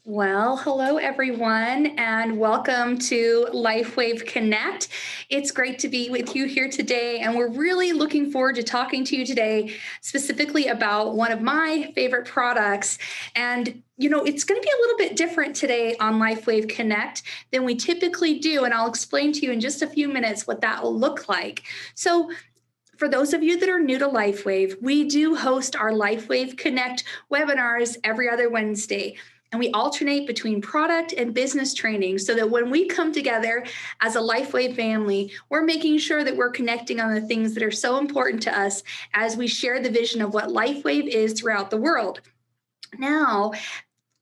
Well, hello everyone, and welcome to LifeWave Connect. It's great to be with you here today, and we're really looking forward to talking to you today, specifically about one of my favorite products. And it's going to be a little bit different today on LifeWave Connect than we typically do, and I'll explain to you in just a few minutes what that will look like. So, for those of you that are new to LifeWave, we do host our LifeWave Connect webinars every other Wednesday. And we alternate between product and business training so that when we come together as a LifeWave family, we're making sure that we're connecting on the things that are so important to us as we share the vision of what LifeWave is throughout the world. Now,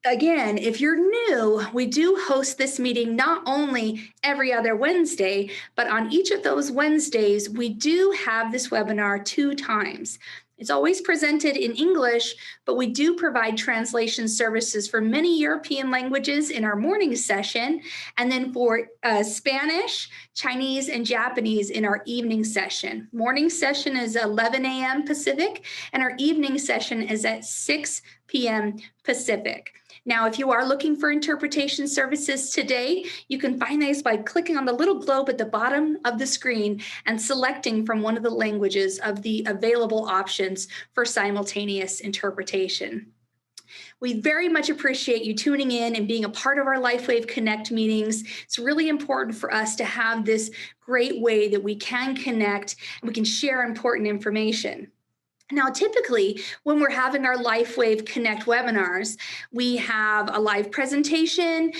again, if you're new, we do host this meeting not only every other Wednesday, but on each of those Wednesdays, we do have this webinar 2 times. It's always presented in English, but we do provide translation services for many European languages in our morning session, and then for Spanish, Chinese, and Japanese in our evening session. Morning session is 11 a.m. Pacific, and our evening session is at 6 p.m. Pacific. Now, if you are looking for interpretation services today, you can find these by clicking on the little globe at the bottom of the screen and selecting from one of the languages of the available options for simultaneous interpretation. We very much appreciate you tuning in and being a part of our LifeWave Connect meetings. It's really important for us to have this great way that we can connect and we can share important information. Now, typically, when we're having our LifeWave Connect webinars, we have a live presentation,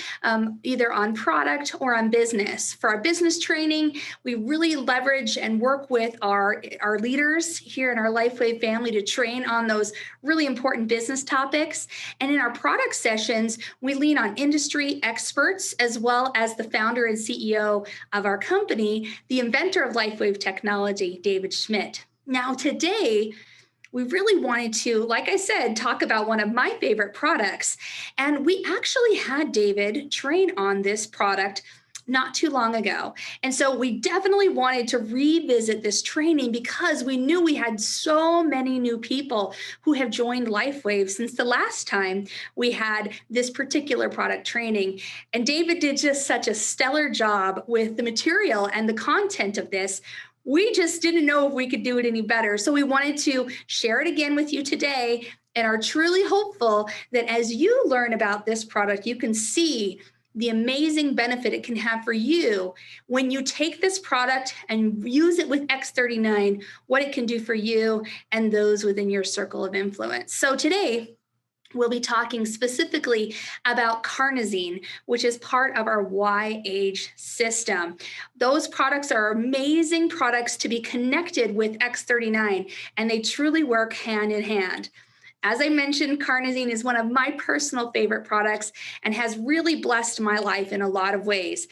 either on product or on business. For our business training, we really leverage and work with our leaders here in our LifeWave family to train on those really important business topics. And in our product sessions, we lean on industry experts, as well as the founder and CEO of our company, the inventor of LifeWave technology, David Schmidt. Now, today, we really wanted to, like I said, talk about one of my favorite products. And we actually had David train on this product not too long ago. And so we definitely wanted to revisit this training because we knew we had so many new people who have joined LifeWave since the last time we had this particular product training. And David did just such a stellar job with the material and the content of this. We just didn't know if we could do it any better. So we wanted to share it again with you today and are truly hopeful that as you learn about this product, you can see the amazing benefit it can have for you when you take this product and use it with X39, what it can do for you and those within your circle of influence. So today, we'll be talking specifically about Carnosine, which is part of our Y-Age system. Those products are amazing products to be connected with X39, and they truly work hand in hand. As I mentioned, Carnosine is one of my personal favorite products and has really blessed my life in a lot of ways.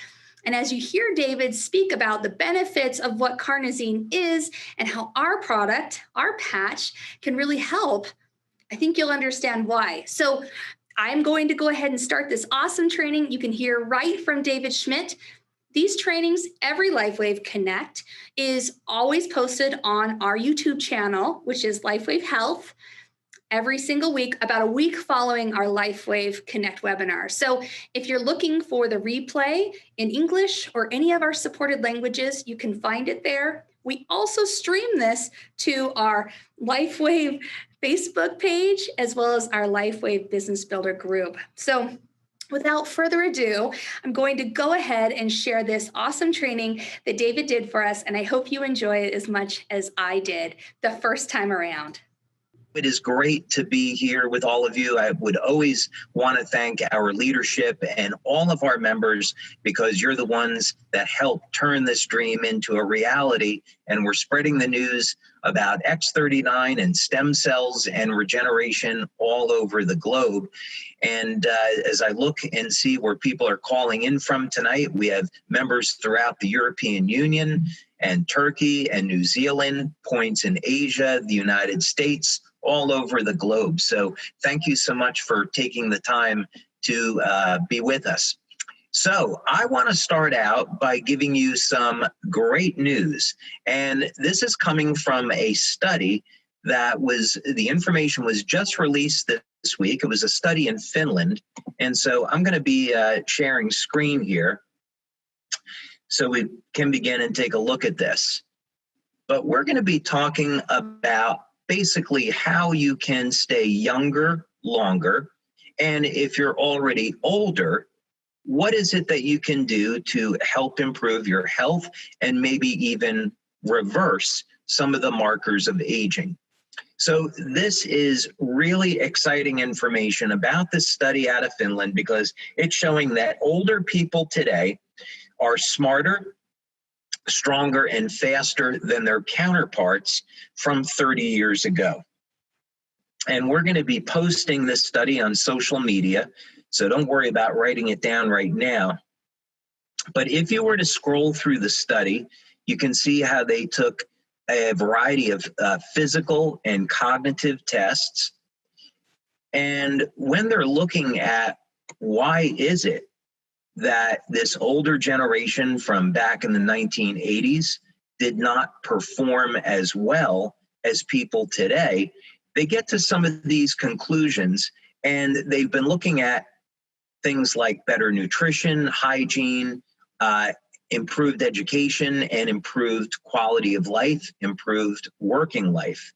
And as you hear David speak about the benefits of what Carnosine is and how our product, our patch, can really help, I think you'll understand why. So I'm going to go ahead and start this awesome training. You can hear right from David Schmidt. These trainings, every LifeWave Connect, is always posted on our YouTube channel, which is LifeWave Health, every single week, about a week following our LifeWave Connect webinar. So if you're looking for the replay in English or any of our supported languages, you can find it there. We also stream this to our LifeWave Facebook page, as well as our LifeWave Business Builder group. So without further ado, I'm going to go ahead and share this awesome training that David did for us, and I hope you enjoy it as much as I did the first time around. It is great to be here with all of you. I would always want to thank our leadership and all of our members because you're the ones that help turn this dream into a reality. And we're spreading the news about X39 and stem cells and regeneration all over the globe. And as I look and see where people are calling in from tonight, we have members throughout the European Union and Turkey and New Zealand, points in Asia, the United States, all over the globe. So thank you so much for taking the time to be with us. So I want to start out by giving you some great news. And this is coming from a study that the information was just released this week. It was a study in Finland. And so I'm going to be sharing screen here so we can begin and take a look at this. But we're going to be talking about basically how you can stay younger longer. And if you're already older, what is it that you can do to help improve your health and maybe even reverse some of the markers of aging? So this is really exciting information about this study out of Finland, because it's showing that older people today are smarter, stronger, and faster than their counterparts from 30 years ago. And we're going to be posting this study on social media, so don't worry about writing it down right now. But if you were to scroll through the study, you can see how they took a variety of physical and cognitive tests. And when they're looking at why is it that this older generation from back in the 1980s did not perform as well as people today, they get to some of these conclusions. And they've been looking at things like better nutrition, hygiene, improved education, and improved quality of life, improved working life.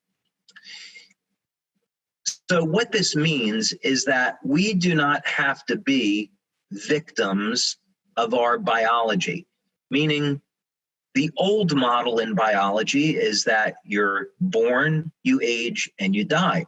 So what this means is that we do not have to be victims of our biology, meaning the old model in biology is that you're born, you age, and you die.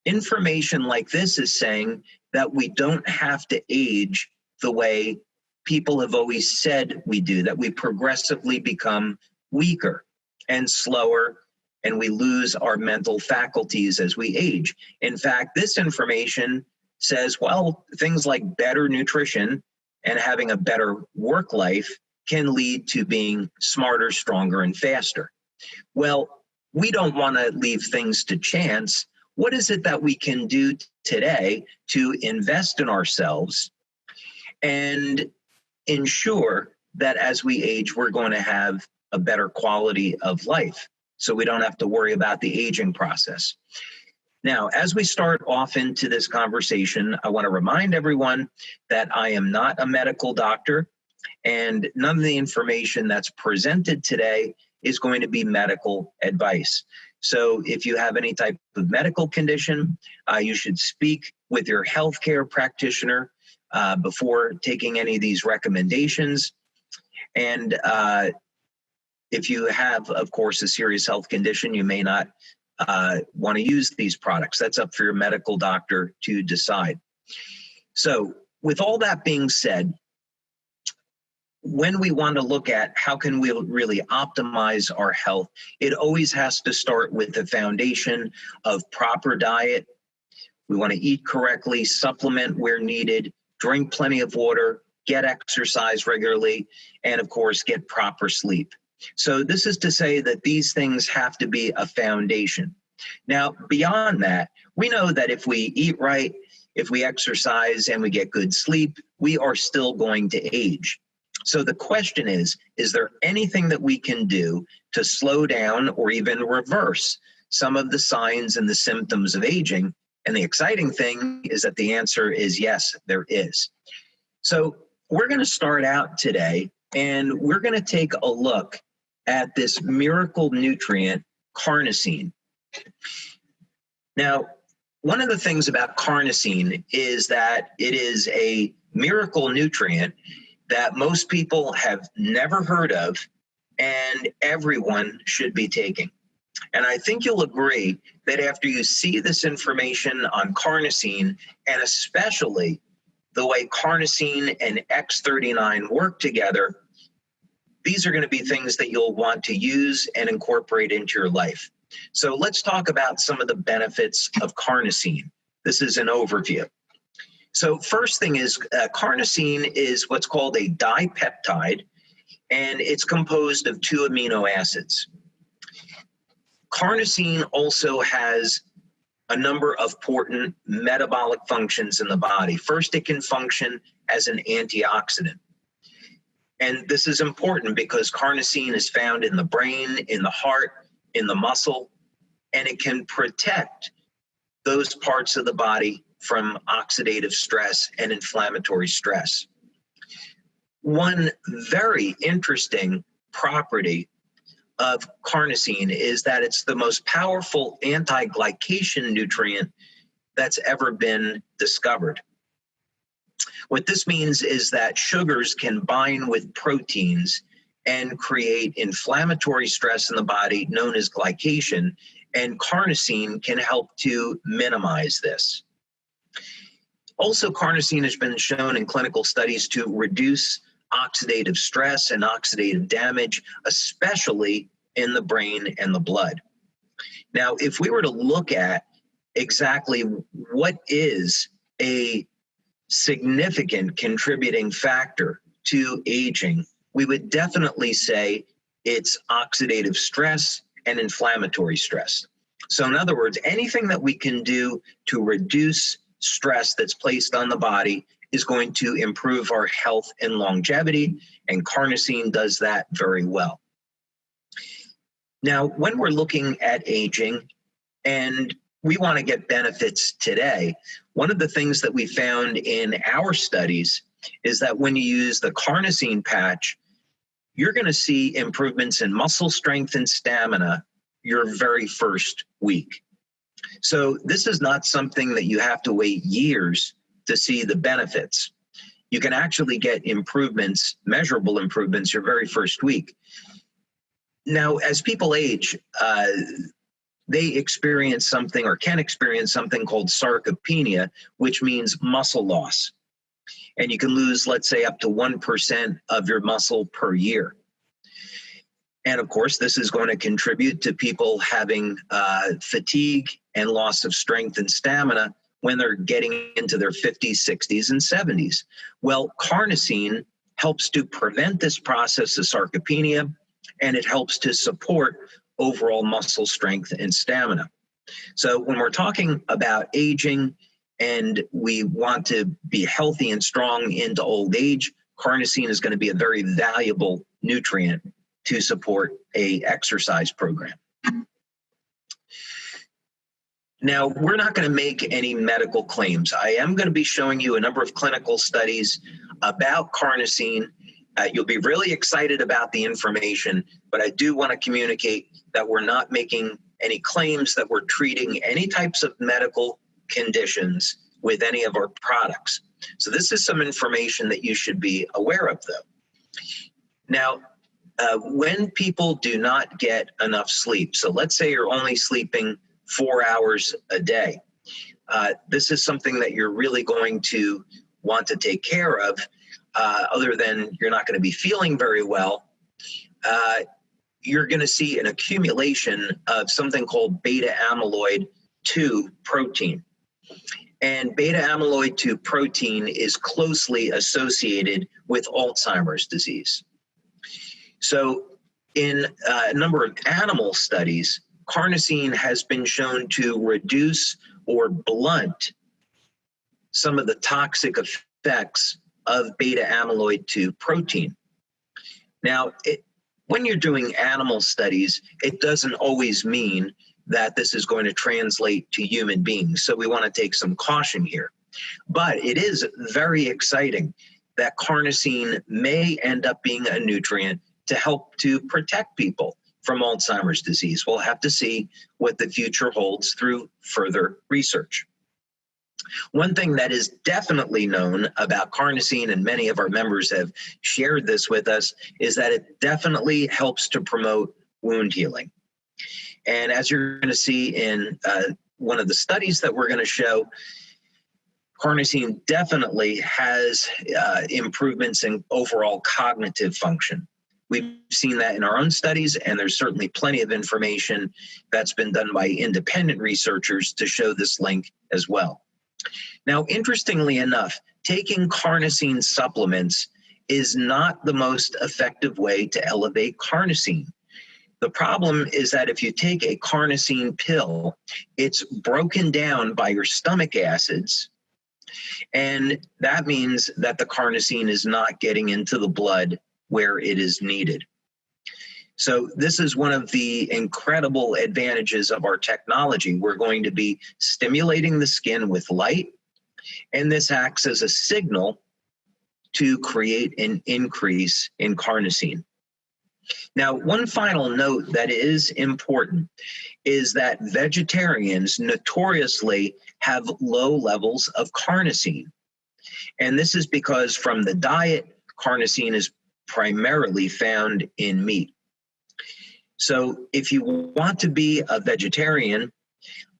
Information like this is saying that we don't have to age the way people have always said we do, that we progressively become weaker and slower, and we lose our mental faculties as we age. In fact, this information says, well, things like better nutrition and having a better work life can lead to being smarter, stronger, and faster. Well, we don't want to leave things to chance. What is it that we can do today to invest in ourselves and ensure that as we age, we're going to have a better quality of life, so we don't have to worry about the aging process? Now, as we start off into this conversation, I want to remind everyone that I am not a medical doctor, and none of the information that's presented today is going to be medical advice. So if you have any type of medical condition, you should speak with your healthcare practitioner before taking any of these recommendations. And if you have, of course, a serious health condition, you may not want to use these products. That's up for your medical doctor to decide. So with all that being said, when we want to look at how can we really optimize our health, it always has to start with the foundation of proper diet. We want to eat correctly, supplement where needed, drink plenty of water, get exercise regularly, and of course, get proper sleep. So this is to say that these things have to be a foundation. Now, beyond that, we know that if we eat right, if we exercise and we get good sleep, we are still going to age. So the question is there anything that we can do to slow down or even reverse some of the signs and the symptoms of aging? And the exciting thing is that the answer is yes, there is. So we're going to start out today, and we're going to take a look at this miracle nutrient, carnosine. Now, one of the things about carnosine is that it is a miracle nutrient that most people have never heard of, and everyone should be taking. And I think you'll agree that after you see this information on carnosine, and especially the way carnosine and X39 work together, these are going to be things that you'll want to use and incorporate into your life. So let's talk about some of the benefits of carnosine. This is an overview. So first thing is carnosine is what's called a dipeptide, and it's composed of 2 amino acids. Carnosine also has a number of important metabolic functions in the body. First, it can function as an antioxidant. And this is important because carnosine is found in the brain, in the heart, in the muscle, and it can protect those parts of the body from oxidative stress and inflammatory stress. One very interesting property of carnosine is that it's the most powerful anti-glycation nutrient that's ever been discovered. What this means is that sugars can bind with proteins and create inflammatory stress in the body known as glycation, and carnosine can help to minimize this. Also, carnosine has been shown in clinical studies to reduce oxidative stress and oxidative damage, especially in the brain and the blood. Now, if we were to look at exactly what is a significant contributing factor to aging, we would definitely say it's oxidative stress and inflammatory stress. So in other words, anything that we can do to reduce stress that's placed on the body is going to improve our health and longevity, and carnosine does that very well. Now, when we're looking at aging and we want to get benefits today, one of the things that we found in our studies is that when you use the carnosine patch, you're going to see improvements in muscle strength and stamina your very first week. So this is not something that you have to wait years to see the benefits. You can actually get improvements, measurable improvements, your very first week. Now, as people age, they experience something or can experience something called sarcopenia, which means muscle loss. And you can lose, let's say, up to 1% of your muscle per year. And of course, this is going to contribute to people having fatigue and loss of strength and stamina when they're getting into their 50s, 60s, and 70s. Well, carnosine helps to prevent this process of sarcopenia, and it helps to support overall muscle strength and stamina. So when we're talking about aging and we want to be healthy and strong into old age, carnosine is going to be a very valuable nutrient to support an exercise program. Now, we're not going to make any medical claims. I am going to be showing you a number of clinical studies about carnosine. You'll be really excited about the information, but I do want to communicate that we're not making any claims that we're treating any types of medical conditions with any of our products. So this is some information that you should be aware of, though. Now, when people do not get enough sleep, so let's say you're only sleeping 4 hours a day, this is something that you're really going to want to take care of. Other than you're not going to be feeling very well, you're going to see an accumulation of something called beta amyloid 2 protein. And beta amyloid 2 protein is closely associated with Alzheimer's disease. So in a number of animal studies, carnosine has been shown to reduce or blunt some of the toxic effects of beta amyloid 2 protein. Now, when you're doing animal studies, it doesn't always mean that this is going to translate to human beings. So we want to take some caution here. But it is very exciting that carnosine may end up being a nutrient to help to protect people from Alzheimer's disease. We'll have to see what the future holds through further research. One thing that is definitely known about carnosine, and many of our members have shared this with us, is that it definitely helps to promote wound healing. And as you're going to see in one of the studies that we're going to show, carnosine definitely has improvements in overall cognitive function. We've seen that in our own studies, and there's certainly plenty of information that's been done by independent researchers to show this link as well. Now, interestingly enough, taking carnosine supplements is not the most effective way to elevate carnosine. The problem is that if you take a carnosine pill, it's broken down by your stomach acids, and that means that the carnosine is not getting into the blood where it is needed. So this is one of the incredible advantages of our technology. We're going to be stimulating the skin with light, and this acts as a signal to create an increase in carnosine. Now, one final note that is important is that vegetarians notoriously have low levels of carnosine. And this is because from the diet, carnosine is primarily found in meat. So if you want to be a vegetarian,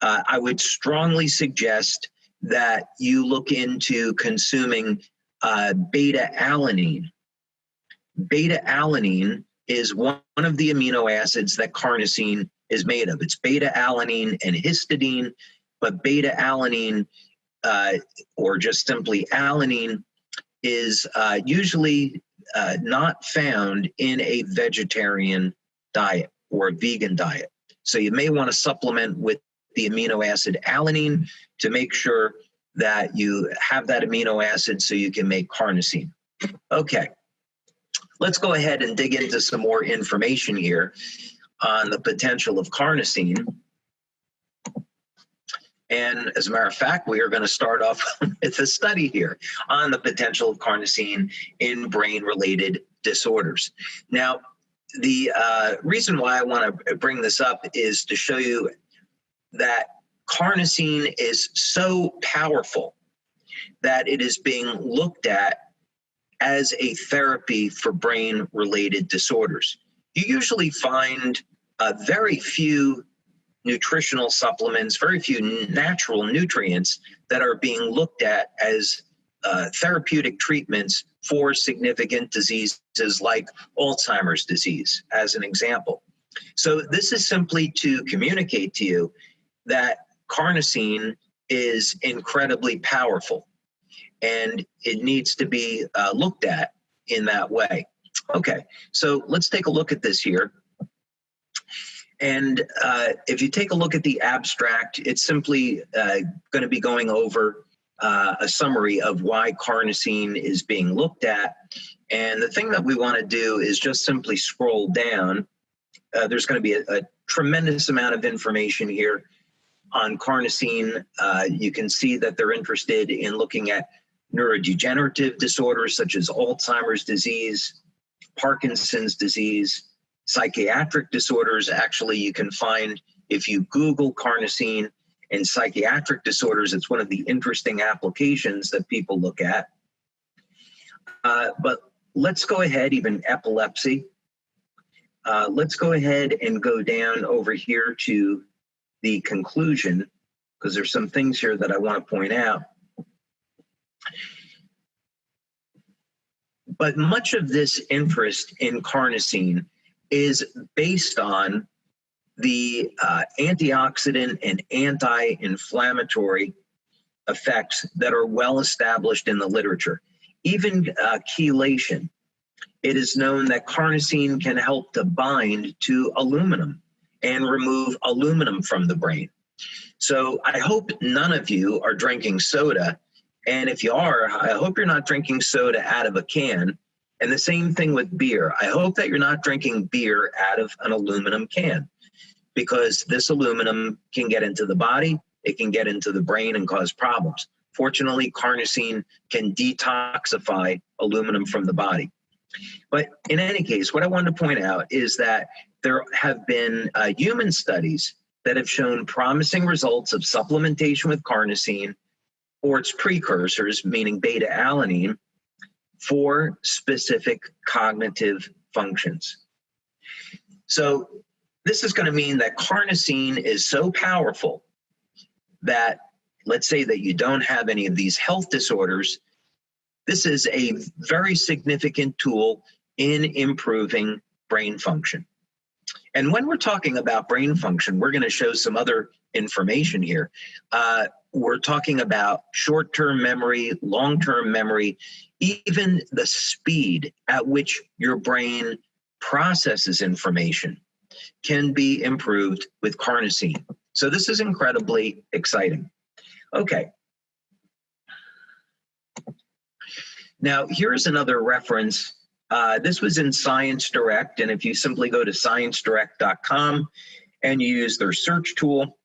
I would strongly suggest that you look into consuming beta-alanine. Beta-alanine is one of the amino acids that carnosine is made of. It's beta-alanine and histidine, but beta-alanine, or just simply alanine, is usually not found in a vegetarian diet or a vegan diet. So you may want to supplement with the amino acid alanine to make sure that you have that amino acid so you can make carnosine. Okay, let's go ahead and dig into some more information here on the potential of carnosine. And as a matter of fact, we are going to start off with a study here on the potential of carnosine in brain-related disorders. Now, the reason why I want to bring this up is to show you that carnosine is so powerful that it is being looked at as a therapy for brain-related disorders. You usually find very few nutritional supplements, very few natural nutrients that are being looked at as therapeutic treatments for significant diseases like Alzheimer's disease, as an example. So this is simply to communicate to you that carnosine is incredibly powerful, and it needs to be looked at in that way. Okay, so let's take a look at this here. And if you take a look at the abstract, it's simply going to be going over a summary of why carnosine is being looked at. And the thing that we want to do is just simply scroll down. There's going to be a tremendous amount of information here on carnosine. You can see that they're interested in looking at neurodegenerative disorders such as Alzheimer's disease, Parkinson's disease, psychiatric disorders. Actually, you can find, if you Google carnosine and psychiatric disorders, it's one of the interesting applications that people look at. But let's go ahead, even epilepsy. Let's go ahead and go down over here to the conclusion, because there's some things here that I want to point out. But much of this interest in carnosine is based on the antioxidant and anti-inflammatory effects that are well established in the literature. Even chelation, it is known that carnosine can help to bind to aluminum and remove aluminum from the brain. So I hope none of you are drinking soda. And if you are, I hope you're not drinking soda out of a can. And the same thing with beer. I hope that you're not drinking beer out of an aluminum can, because this aluminum can get into the body, it can get into the brain and cause problems. Fortunately, carnosine can detoxify aluminum from the body. But in any case, what I wanted to point out is that there have been human studies that have shown promising results of supplementation with carnosine or its precursors, meaning beta-alanine, for specific cognitive functions. So this is going to mean that carnosine is so powerful that, let's say that you don't have any of these health disorders, this is a very significant tool in improving brain function. And when we're talking about brain function, we're going to show some other information here. We're talking about short-term memory, long-term memory, even the speed at which your brain processes information can be improved with carnosine. So this is incredibly exciting. Okay. Now, here's another reference This was in Science Direct, and if you simply go to sciencedirect.com and you use their search tool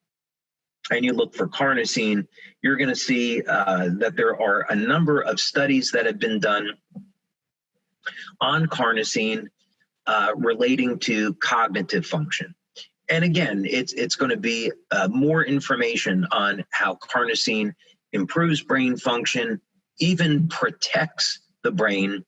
and you look for carnosine, you're going to see that there are a number of studies that have been done on carnosine relating to cognitive function. And again, it's going to be more information on how carnosine improves brain function, even protects the brain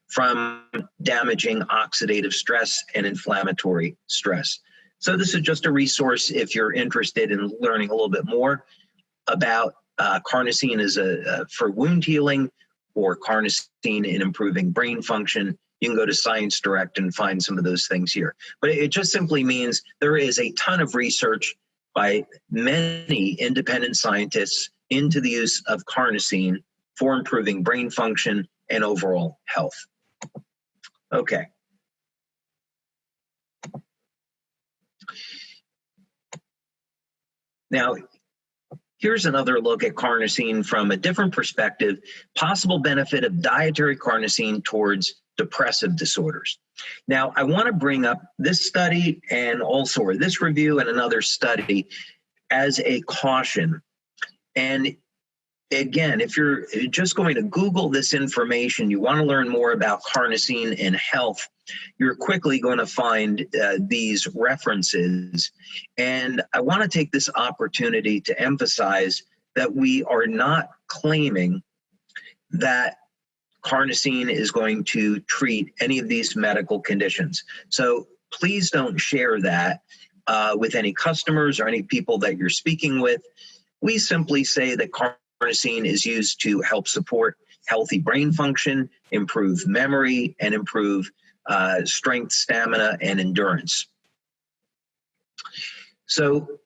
from damaging oxidative stress and inflammatory stress. So this is just a resource if you're interested in learning a little bit more about carnosine as for wound healing, or carnosine in improving brain function. You can go to Science Direct and find some of those things here. But it just simply means there is a ton of research by many independent scientists into the use of carnosine for improving brain function and overall health. Okay. Now, here's another look at carnosine from a different perspective, possible benefit of dietary carnosine towards depressive disorders. Now, I want to bring up this study and also this review and another study as a caution. And again, if you're just going to Google this information, you want to learn more about carnosine and health, you're quickly going to find these references. And I want to take this opportunity to emphasize that we are not claiming that carnosine is going to treat any of these medical conditions. So please don't share that with any customers or any people that you're speaking with. We simply say that carnosine is used to help support healthy brain function, improve memory, and improve strength, stamina, and endurance. So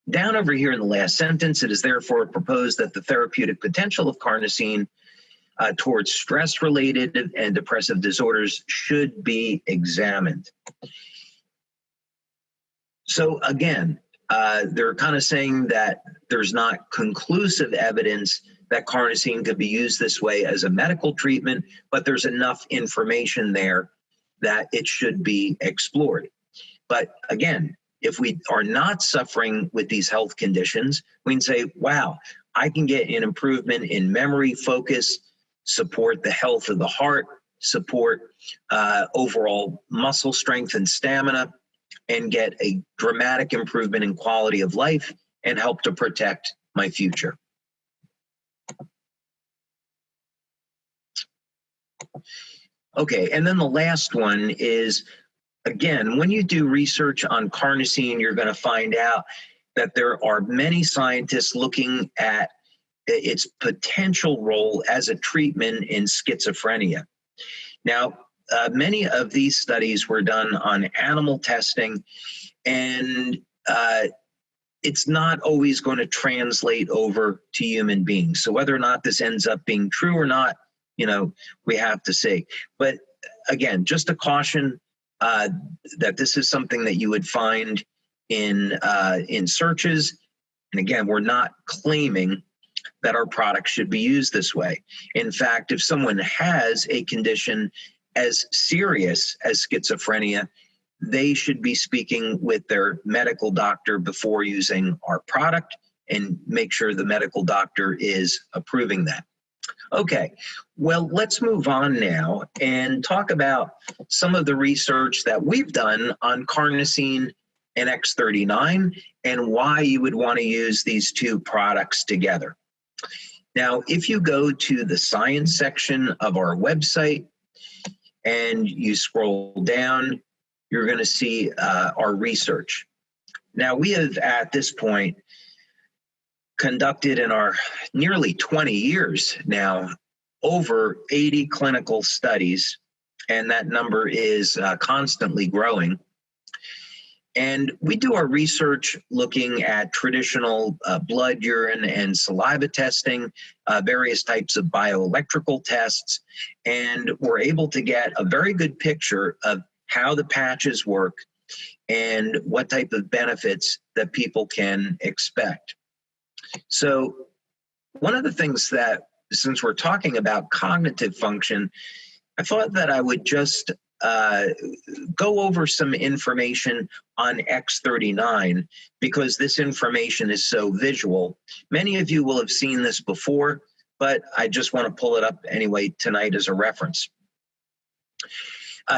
down over here in the last sentence, it is therefore proposed that the therapeutic potential of carnosine towards stress-related and depressive disorders should be examined. So again, they're kind of saying that there's not conclusive evidence that carnosine could be used this way as a medical treatment, but there's enough information there that it should be explored. But again, if we are not suffering with these health conditions, we can say, wow, I can get an improvement in memory, focus, support the health of the heart, support overall muscle strength and stamina, and get a dramatic improvement in quality of life and help to protect my future. Okay, and then the last one is, again, when you do research on carnosine, you're going to find out that there are many scientists looking at its potential role as a treatment in schizophrenia. Now, many of these studies were done on animal testing, and it's not always going to translate over to human beings. So whether or not this ends up being true or not, you know, we have to see. But again, just a caution that this is something that you would find in searches. And again, we're not claiming that our products should be used this way. In fact, if someone has a condition as serious as schizophrenia, they should be speaking with their medical doctor before using our product and make sure the medical doctor is approving that. Okay, well, let's move on now and talk about some of the research that we've done on carnosine and X39 and why you would want to use these two products together. Now, if you go to the science section of our website and you scroll down, you're going to see our research. Now, we have at this point conducted in our nearly 20 years now over 80 clinical studies, and that number is constantly growing. And we do our research looking at traditional blood, urine, and saliva testing, various types of bioelectrical tests, and we're able to get a very good picture of how the patches work and what type of benefits that people can expect. So one of the things that, since we're talking about cognitive function, I thought that I would just go over some information on X39 because this information is so visual. Many of you will have seen this before, but I just want to pull it up anyway tonight as a reference.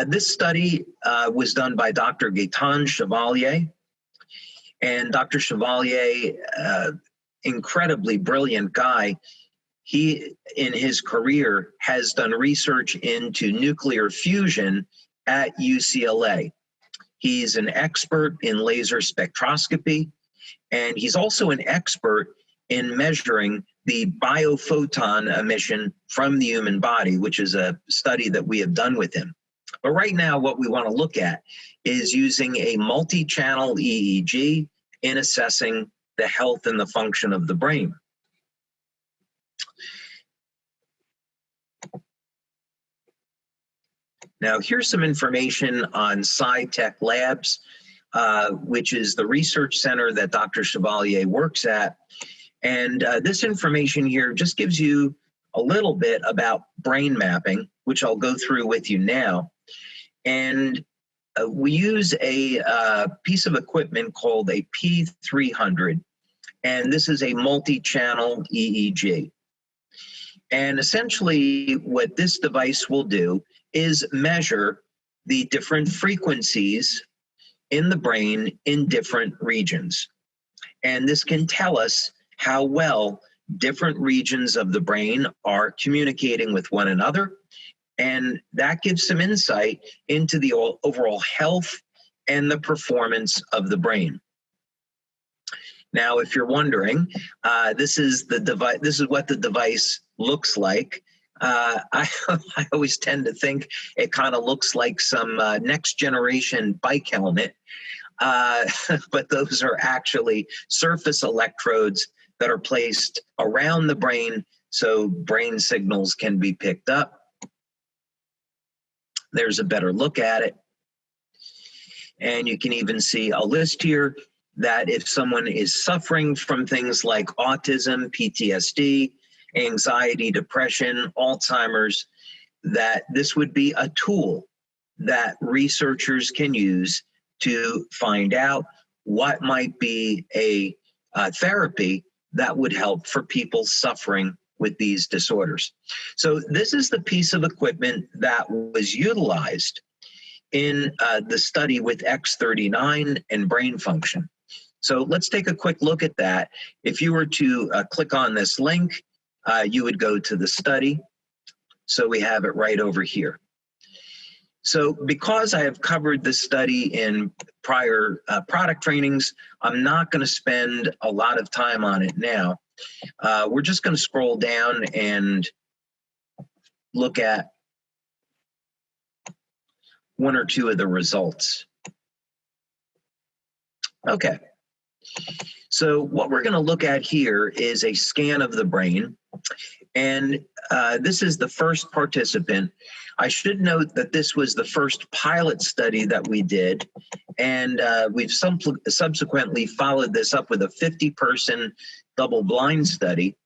This study was done by Dr. Gaetan Chevalier, and Dr. Chevalier, incredibly brilliant guy. He, in his career, has done research into nuclear fusion at UCLA. He's an expert in laser spectroscopy, and he's also an expert in measuring the biophoton emission from the human body, which is a study that we have done with him. But right now, what we want to look at is using a multi-channel EEG in assessing the health and the function of the brain. Now, here's some information on SciTech Labs, which is the research center that Dr. Chevalier works at. And this information here just gives you a little bit about brain mapping, which I'll go through with you now. And we use a piece of equipment called a P300, and this is a multi-channel EEG. And essentially what this device will do is measure the different frequencies in the brain in different regions. And this can tell us how well different regions of the brain are communicating with one another. And that gives some insight into the overall health and the performance of the brain. Now, if you're wondering, this is the device. This is what the device looks like. I always tend to think it kind of looks like some next generation bike helmet, but those are actually surface electrodes that are placed around the brain so brain signals can be picked up. There's a better look at it. And you can even see a list here that if someone is suffering from things like autism, PTSD, anxiety, depression, Alzheimer's, that this would be a tool that researchers can use to find out what might be a therapy that would help for people suffering with these disorders. So this is the piece of equipment that was utilized in the study with X39 and brain function. So let's take a quick look at that. If you were to click on this link, you would go to the study. So we have it right over here. So because I have covered this study in prior product trainings, I'm not going to spend a lot of time on it now. We're just going to scroll down and look at one or two of the results. Okay. So what we're going to look at here is a scan of the brain. And this is the first participant. I should note that this was the first pilot study that we did. And we've subsequently followed this up with a 50-person double-blind study.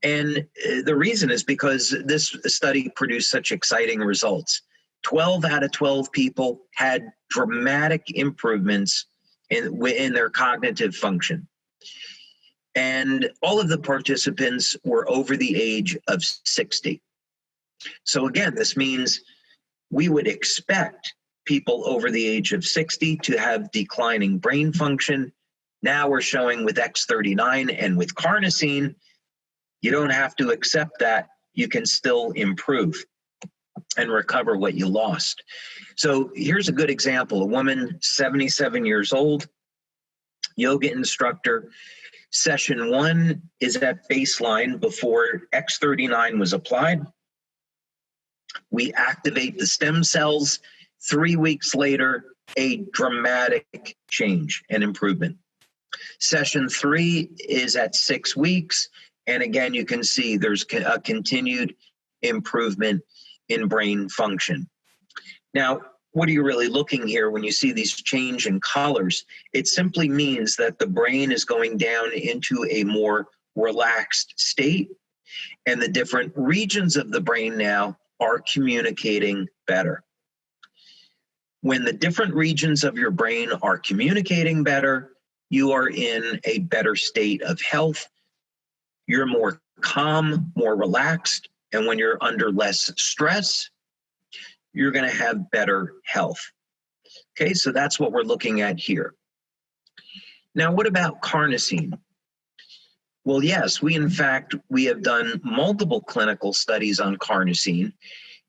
And the reason is because this study produced such exciting results. 12 out of 12 people had dramatic improvements in their cognitive function. And all of the participants were over the age of 60. So again, this means we would expect people over the age of 60 to have declining brain function. Now we're showing with X39 and with Carnosine, you don't have to accept that. You can still improve and recover what you lost. So here's a good example. A woman, 77 years old, yoga instructor. Session 1 is at baseline before X39 was applied. We activate the stem cells. 3 weeks later, a dramatic change and improvement. Session 3 is at 6 weeks. And again, you can see there's a continued improvement in brain function. Now, what are you really looking here when you see these change in colors? It simply means that the brain is going down into a more relaxed state, and the different regions of the brain now are communicating better. When the different regions of your brain are communicating better, you are in a better state of health. You're more calm, more relaxed, and when you're under less stress, you're going to have better health. Okay, so that's what we're looking at here. Now, what about carnosine? Well, yes, we have done multiple clinical studies on carnosine.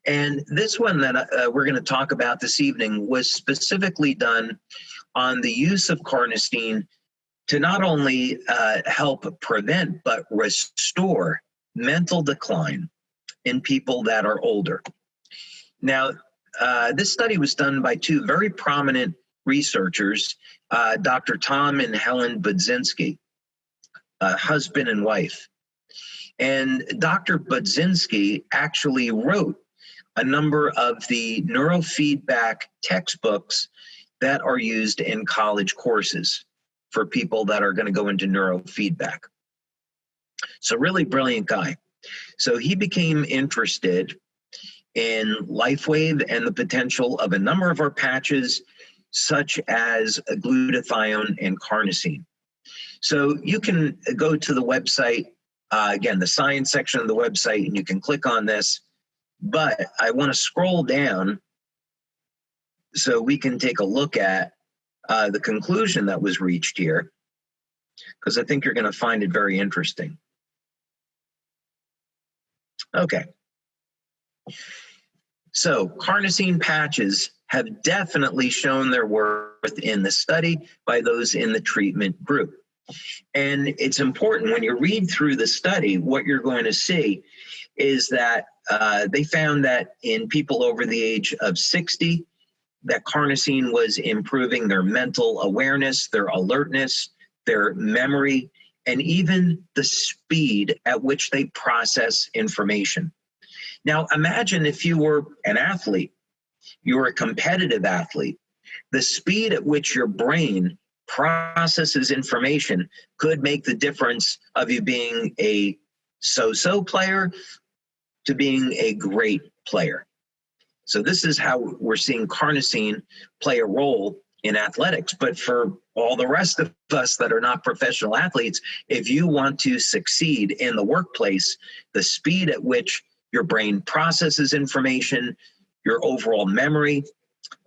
And this one that we're going to talk about this evening was specifically done on the use of carnosine to not only help prevent, but restore mental decline in people that are older. Now, this study was done by two very prominent researchers, Dr. Tom and Helen Budzinski, husband and wife. And Dr. Budzinski actually wrote a number of the neurofeedback textbooks that are used in college courses for people that are going to go into neurofeedback. So really brilliant guy. So he became interested in LifeWave and the potential of a number of our patches, such as glutathione and carnosine. So you can go to the website, again, the science section of the website, and you can click on this. But I want to scroll down so we can take a look at the conclusion that was reached here, because I think you're going to find it very interesting. Okay. So carnosine patches have definitely shown their worth in the study by those in the treatment group. And it's important when you read through the study, what you're going to see is that they found that in people over the age of 60, that carnosine was improving their mental awareness, their alertness, their memory, and even the speed at which they process information. Now, imagine if you were an athlete, you were a competitive athlete, the speed at which your brain processes information could make the difference of you being a so-so player to being a great player. So this is how we're seeing carnosine play a role in athletics. But for all the rest of us that are not professional athletes, if you want to succeed in the workplace, the speed at which your brain processes information, your overall memory,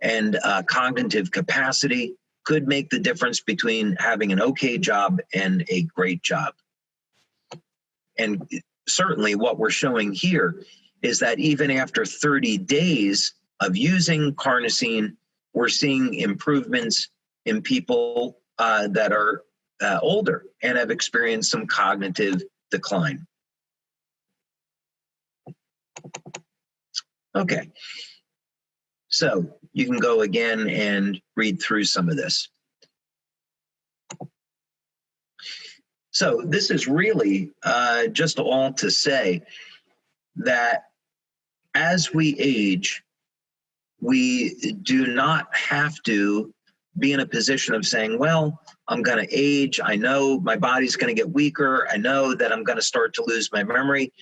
and cognitive capacity could make the difference between having an okay job and a great job. And certainly what we're showing here is that even after 30 days of using carnosine, we're seeing improvements in people that are older and have experienced some cognitive decline. Okay, so you can go again and read through some of this. So this is really just all to say that as we age, we do not have to be in a position of saying, well, I'm going to age. I know my body's going to get weaker. I know that I'm going to start to lose my memory.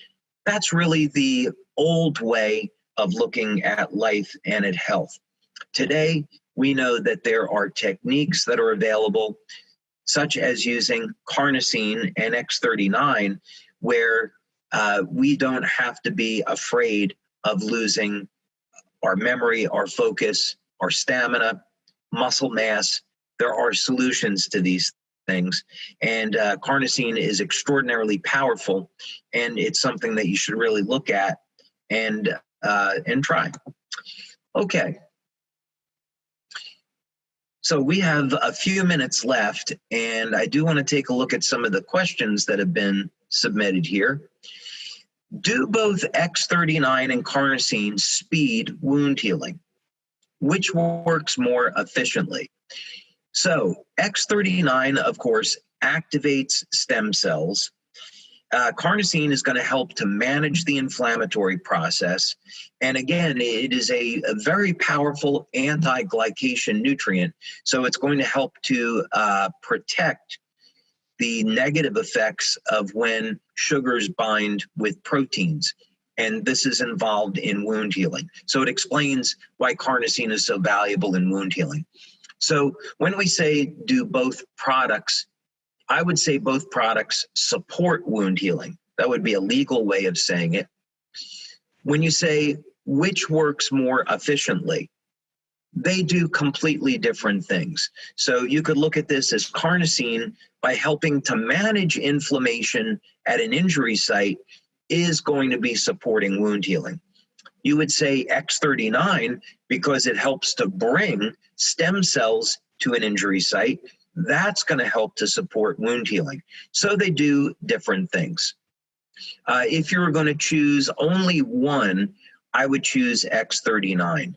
That's really the old way of looking at life and at health. Today, we know that there are techniques that are available, such as using carnosine and X39, where we don't have to be afraid of losing our memory, our focus, our stamina, muscle mass. There are solutions to these things. And carnosine is extraordinarily powerful, and it's something that you should really look at and try. Okay. So we have a few minutes left, and I do want to take a look at some of the questions that have been submitted here. Do both X39 and carnosine speed wound healing? Which works more efficiently? So X39, of course, activates stem cells. Carnosine is going to help to manage the inflammatory process. And again, it is a very powerful anti-glycation nutrient. So it's going to help to protect the negative effects of when sugars bind with proteins. And this is involved in wound healing. So it explains why carnosine is so valuable in wound healing. So when we say do both products, I would say both products support wound healing. That would be a legal way of saying it. When you say which works more efficiently, they do completely different things. So you could look at this as carnosine, by helping to manage inflammation at an injury site, is going to be supporting wound healing. You would say X39 because it helps to bring stem cells to an injury site. That's going to help to support wound healing. So they do different things. If you were going to choose only one, I would choose X39.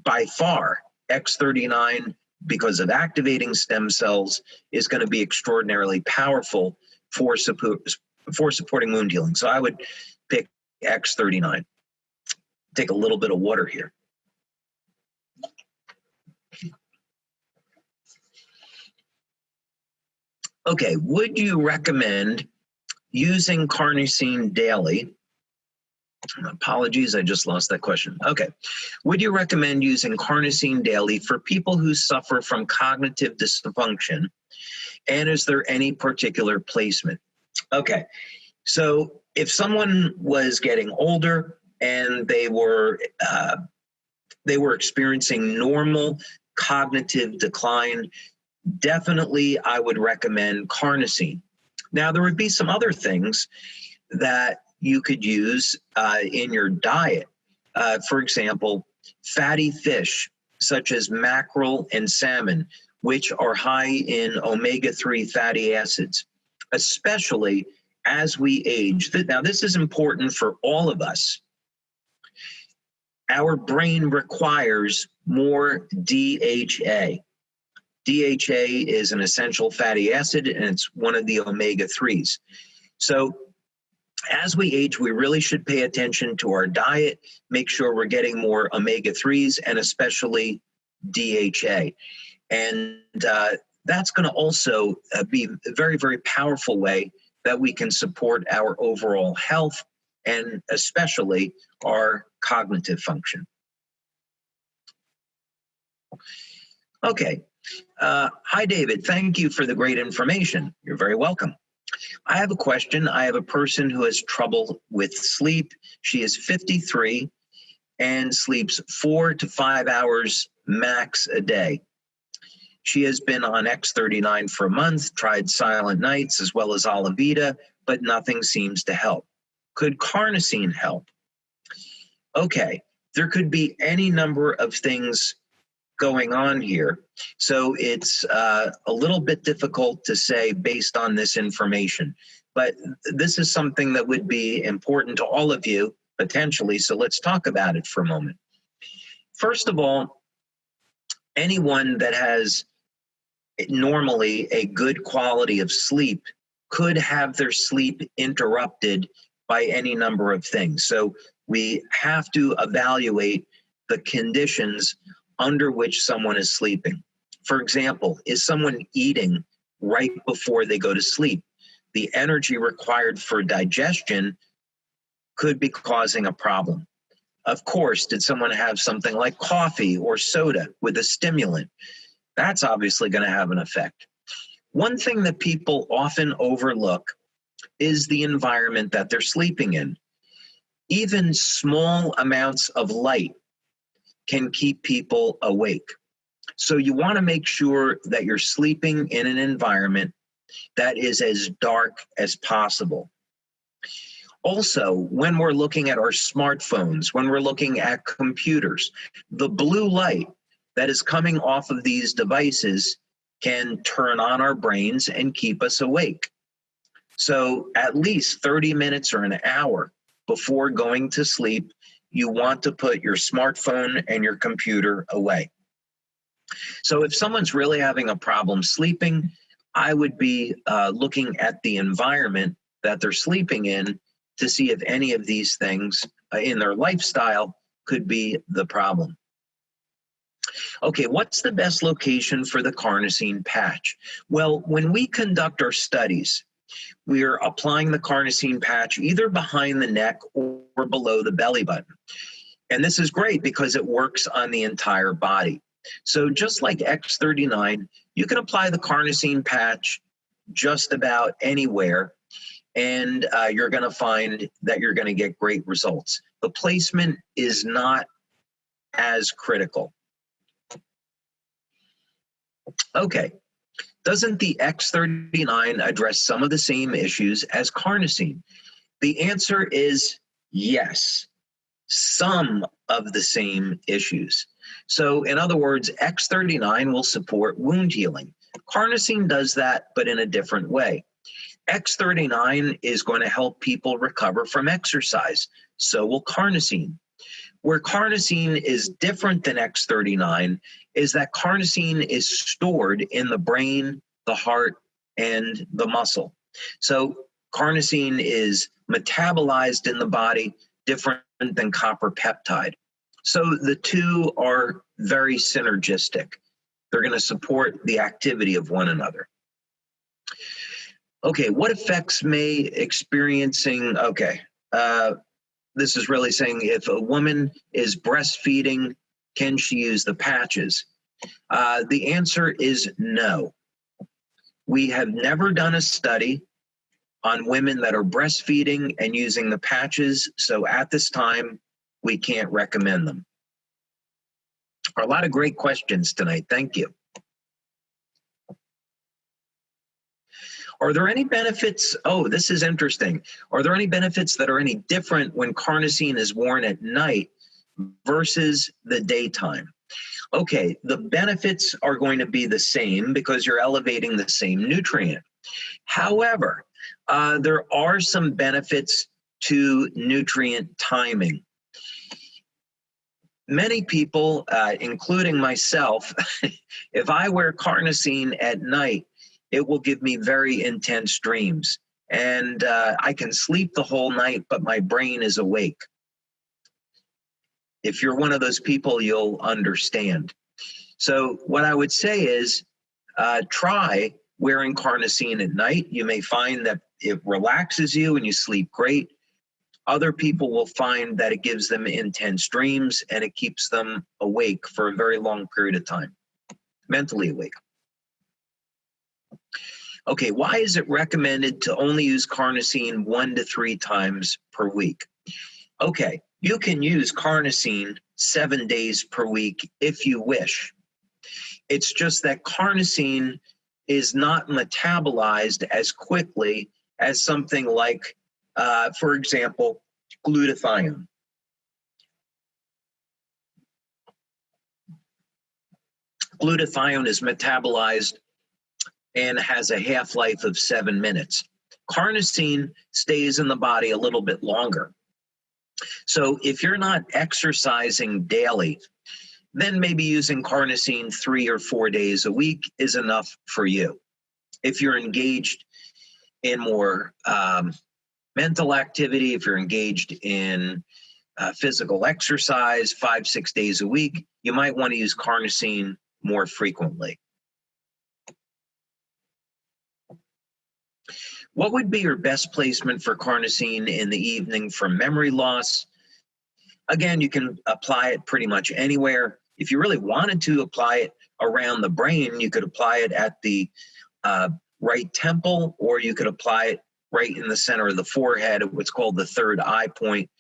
By far, X39, because of activating stem cells, is going to be extraordinarily powerful for supporting wound healing. So I would pick X39. Take a little bit of water here. Okay, would you recommend using carnosine daily? Apologies, I just lost that question. Okay. Would you recommend using carnosine daily for people who suffer from cognitive dysfunction? And is there any particular placement? Okay. So if someone was getting older and they were experiencing normal cognitive decline, definitely I would recommend carnosine. Now, there would be some other things that you could use in your diet. For example, fatty fish, such as mackerel and salmon, which are high in omega-3 fatty acids, especially as we age. Now, this is important for all of us. Our brain requires more DHA. DHA is an essential fatty acid, and it's one of the omega-3s. So as we age, we really should pay attention to our diet, make sure we're getting more omega-3s and especially DHA. And that's going to also be a very, very powerful way that we can support our overall health and especially our cognitive function. Okay. Hi, David. Thank you for the great information. You're very welcome. I have a question. I have a person who has trouble with sleep. She is 53 and sleeps 4 to 5 hours max a day. She has been on X39 for a month, tried Silent Nights as well as Olivita, but nothing seems to help. Could carnosine help? Okay, there could be any number of things going on here. So it's a little bit difficult to say based on this information, but this is something that would be important to all of you potentially. So let's talk about it for a moment. First of all, anyone that has normally a good quality of sleep could have their sleep interrupted by any number of things. So we have to evaluate the conditions under which someone is sleeping. For example, is someone eating right before they go to sleep? The energy required for digestion could be causing a problem. Of course, did someone have something like coffee or soda with a stimulant? That's obviously going to have an effect. One thing that people often overlook is the environment that they're sleeping in. Even small amounts of light can keep people awake. So you want to make sure that you're sleeping in an environment that is as dark as possible. Also, when we're looking at our smartphones, when we're looking at computers, the blue light that is coming off of these devices can turn on our brains and keep us awake. So at least 30 minutes or an hour before going to sleep, you want to put your smartphone and your computer away. So if someone's really having a problem sleeping, I would be looking at the environment that they're sleeping in to see if any of these things in their lifestyle could be the problem. Okay, what's the best location for the carnosine patch? Well, when we conduct our studies, we are applying the carnosine patch either behind the neck or below the belly button. And this is great because it works on the entire body. So just like X39, you can apply the carnosine patch just about anywhere, and you're going to find that you're going to get great results. The placement is not as critical. Okay, doesn't the X39 address some of the same issues as carnosine? The answer is yes, some of the same issues. So in other words, X39 will support wound healing. Carnosine does that, but in a different way. X39 is going to help people recover from exercise. So will carnosine. Where carnosine is different than X39 is that carnosine is stored in the brain, the heart, and the muscle. So carnosine is metabolized in the body, different than copper peptide. So the two are very synergistic. They're going to support the activity of one another. Okay, what effects may experiencing, this is really saying if a woman is breastfeeding, can she use the patches? The answer is no. We have never done a study on women that are breastfeeding and using the patches, so at this time, we can't recommend them. A lot of great questions tonight. Thank you. Are there any benefits? Oh, this is interesting. Are there any benefits that are any different when carnosine is worn at night versus the daytime? Okay, the benefits are going to be the same because you're elevating the same nutrient. However, there are some benefits to nutrient timing. Many people, including myself, if I wear carnosine at night, it will give me very intense dreams. And I can sleep the whole night, but my brain is awake. If you're one of those people, you'll understand. So what I would say is try wearing carnosine at night. You may find that it relaxes you and you sleep great. Other people will find that it gives them intense dreams and it keeps them awake for a very long period of time, mentally awake. Okay, why is it recommended to only use carnosine 1 to 3 times per week? Okay, you can use carnosine 7 days per week if you wish. It's just that carnosine is not metabolized as quickly as something like, for example, glutathione. Glutathione is metabolized and has a half-life of 7 minutes. Carnosine stays in the body a little bit longer. So if you're not exercising daily, then maybe using carnosine 3 or 4 days a week is enough for you. If you're engaged in more mental activity, if you're engaged in physical exercise 5-6 days a week, you might want to use carnosine more frequently. What would be your best placement for carnosine in the evening for memory loss? Again, you can apply it pretty much anywhere. If you really wanted to apply it around the brain, you could apply it at the right temple, or you could apply it right in the center of the forehead, what's called the third eye point.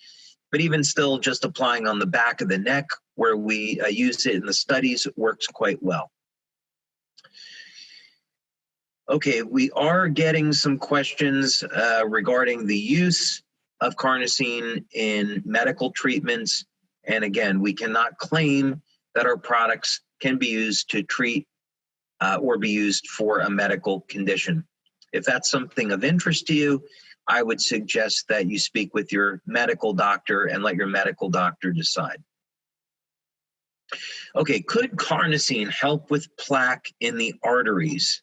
But even still, just applying on the back of the neck, where we use it in the studies, works quite well. Okay, we are getting some questions regarding the use of carnosine in medical treatments. And again, we cannot claim that our products can be used to treat or be used for a medical condition. If that's something of interest to you, I would suggest that you speak with your medical doctor and let your medical doctor decide. Okay, could carnosine help with plaque in the arteries?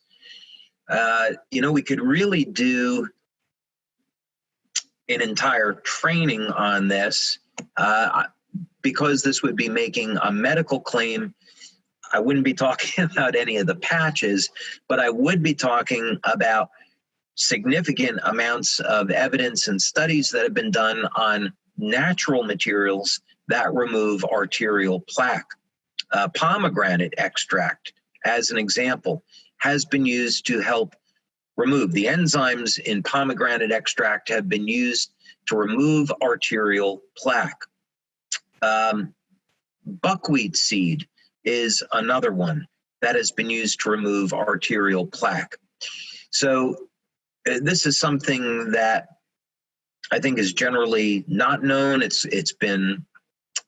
We could really do an entire training on this. Because this would be making a medical claim, I wouldn't be talking about any of the patches, but I would be talking about significant amounts of evidence and studies that have been done on natural materials that remove arterial plaque. Pomegranate extract, as an example, has been used to help remove. The enzymes in pomegranate extract have been used to remove arterial plaque. Buckwheat seed is another one that has been used to remove arterial plaque. So this is something that I think is generally not known. It's been,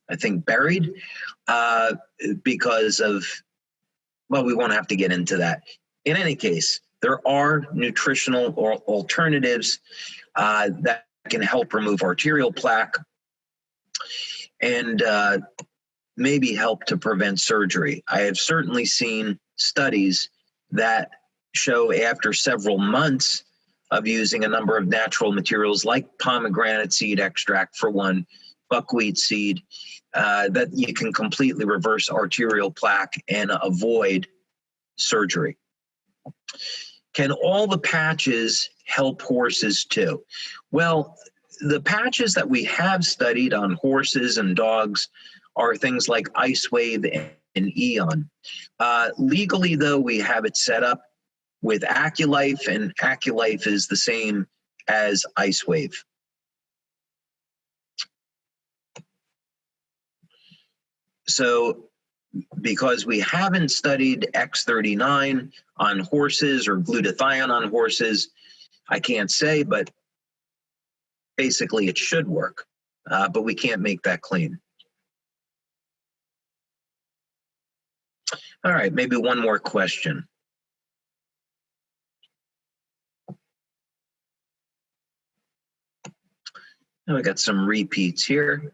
I think, buried because of, well, we won't have to get into that. In any case, there are nutritional alternatives that can help remove arterial plaque and maybe help to prevent surgery. I have certainly seen studies that show after several months of using a number of natural materials like pomegranate seed extract for one, buckwheat seed, that you can completely reverse arterial plaque and avoid surgery. Can all the patches help horses too? Well, the patches that we have studied on horses and dogs are things like LifeWave and Eon. Legally, though, we have it set up with AccuLife, and AccuLife is the same as LifeWave. So because we haven't studied X39 on horses or glutathione on horses, I can't say, but basically it should work, but we can't make that claim. All right, maybe one more question. Now we got some repeats here.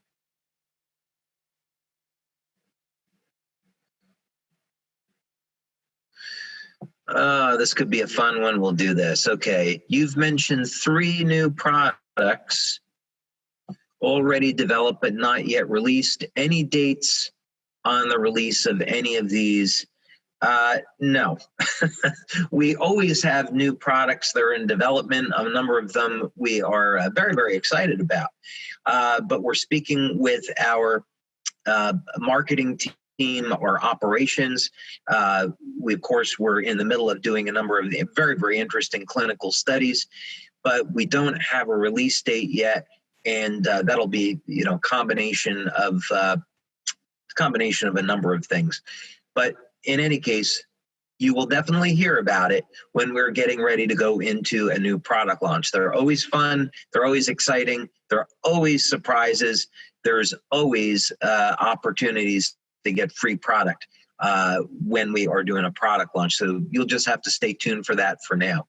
This could be a fun one. We'll do this. Okay, you've mentioned 3 new products already developed but not yet released. Any dates on the release of any of these? No. We always have new products that are in development. A number of them we are very, very excited about. But we're speaking with our marketing team or operations. We, of course, we're in the middle of doing a number of very, very interesting clinical studies, but we don't have a release date yet. And that'll be, you know, combination of a number of things. But in any case, you will definitely hear about it when we're getting ready to go into a new product launch. They're always fun. They're always exciting. There are always surprises. There's always opportunities to get free product when we are doing a product launch. So you'll just have to stay tuned for that for now.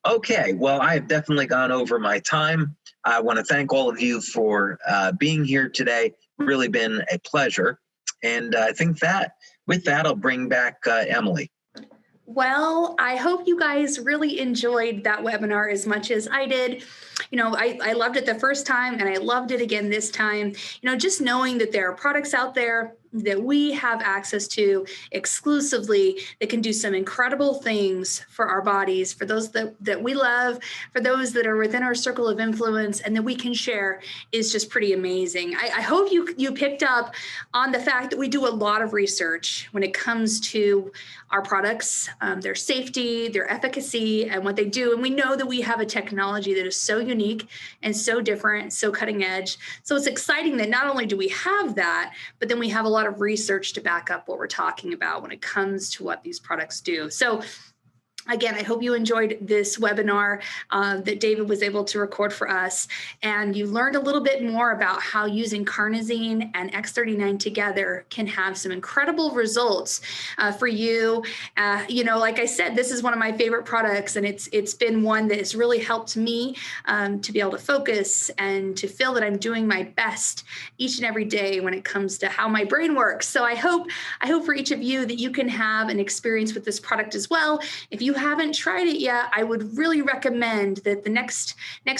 Okay, well, I have definitely gone over my time. I want to thank all of you for being here today. Really been a pleasure. And I think that with that, I'll bring back Emily. Well, I hope you guys really enjoyed that webinar as much as I did. You know, I loved it the first time and I loved it again this time. You know, just knowing that there are products out there that we have access to exclusively that can do some incredible things for our bodies, for those that we love, for those that are within our circle of influence and that we can share is just pretty amazing. I hope you picked up on the fact that we do a lot of research when it comes to our products, their safety, their efficacy, and what they do. And we know that we have a technology that is so unique and so different, so cutting edge. So it's exciting that not only do we have that, but then we have a lot of research to back up what we're talking about when it comes to what these products do. So again, I hope you enjoyed this webinar that David was able to record for us, and you learned a little bit more about how using Carnosine and X39 together can have some incredible results for you. You know, like I said, this is one of my favorite products, and it's been one that has really helped me to be able to focus and to feel that I'm doing my best each and every day when it comes to how my brain works. So I hope for each of you that you can have an experience with this product as well. If you haven't tried it yet, I would really recommend that the next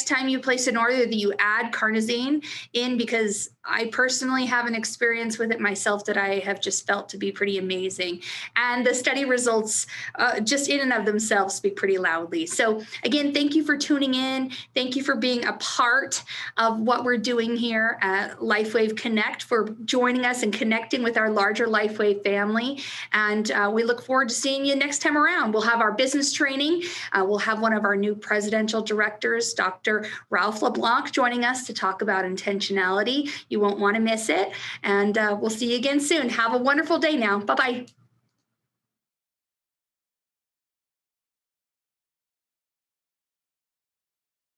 time you place an order that you add Carnosine in, because I personally have an experience with it myself that I have just felt to be pretty amazing. And the study results just in and of themselves speak pretty loudly. So again, thank you for tuning in. Thank you for being a part of what we're doing here at LifeWave Connect, for joining us and connecting with our larger LifeWave family. And we look forward to seeing you next time around. We'll have our business training. We'll have one of our new presidential directors, Dr. Ralph LeBlanc, joining us to talk about intentionality. You won't want to miss it. And we'll see you again soon. Have a wonderful day now. Bye-bye.